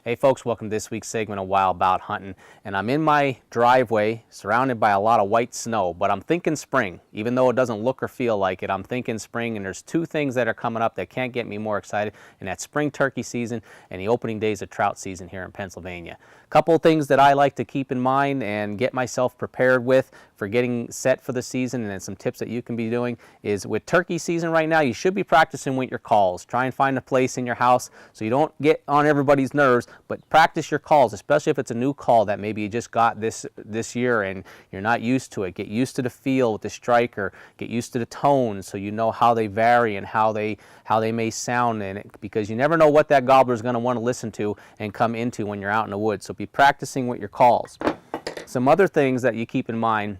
Hey folks, welcome to this week's segment of Wild Bout Hunting. And I'm in my driveway surrounded by a lot of white snow, but I'm thinking spring. Even though it doesn't look or feel like it, I'm thinking spring, and there's two things that are coming up that can't get me more excited, and that's spring turkey season and the opening days of trout season here in Pennsylvania. A couple of things that I like to keep in mind and get myself prepared with for getting set for the season, and then some tips that you can be doing is with turkey season right now, you should be practicing with your calls. Try and find a place in your house so you don't get on everybody's nerves, but practice your calls, especially if it's a new call that maybe you just got this year and you're not used to it. Get used to the feel with the striker, get used to the tones so you know how they vary and how they may sound in it, because you never know what that gobbler is going to want to listen to and come into when you're out in the woods. So be practicing with your calls. Some other things that you keep in mind,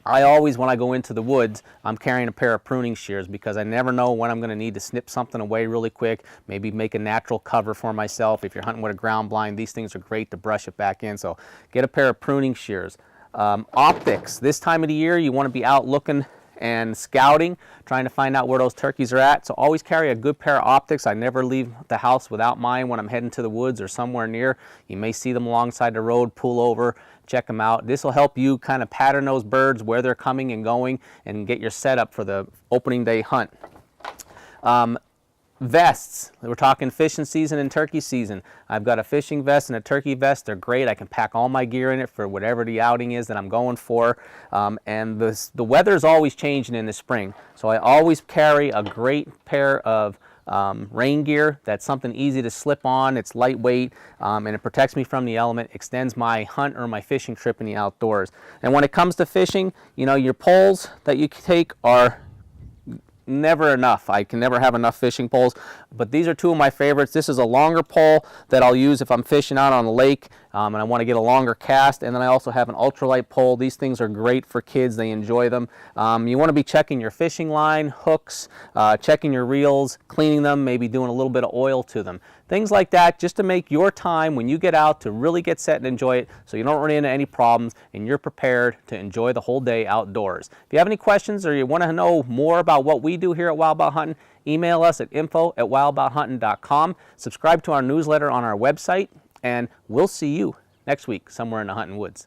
I always, when I go into the woods, I'm carrying a pair of pruning shears because I never know when I'm going to need to snip something away really quick, maybe make a natural cover for myself. If you're hunting with a ground blind, these things are great to brush it back in, so get a pair of pruning shears. Optics, this time of the year you want to be out looking and scouting, trying to find out where those turkeys are at, so always carry a good pair of optics. I never leave the house without mine when I'm heading to the woods or somewhere near. You may see them alongside the road, pull over, check them out. This will help you kind of pattern those birds, where they're coming and going, and get your setup for the opening day hunt. Vests, we're talking fishing season and turkey season. I've got a fishing vest and a turkey vest. They're great. I can pack all my gear in it for whatever the outing is that I'm going for. And the weather is always changing in the spring, so I always carry a great pair of rain gear. That's something easy to slip on. It's lightweight, and it protects me from the element, extends my hunt or my fishing trip in the outdoors. And when it comes to fishing, you know, your poles that you take are never enough. I can never have enough fishing poles, but these are two of my favorites. This is a longer pole that I'll use if I'm fishing out on the lake and I want to get a longer cast, and then I also have an ultralight pole. These things are great for kids. They enjoy them. You want to be checking your fishing line, hooks, checking your reels, cleaning them, maybe doing a little bit of oil to them. Things like that, just to make your time when you get out to really get set and enjoy it, so you don't run into any problems and you're prepared to enjoy the whole day outdoors. If you have any questions or you want to know more about what we do here at Wild Bout Hunting, email us at info@wildbouthunting.com. Subscribe to our newsletter on our website, and we'll see you next week somewhere in the hunting woods.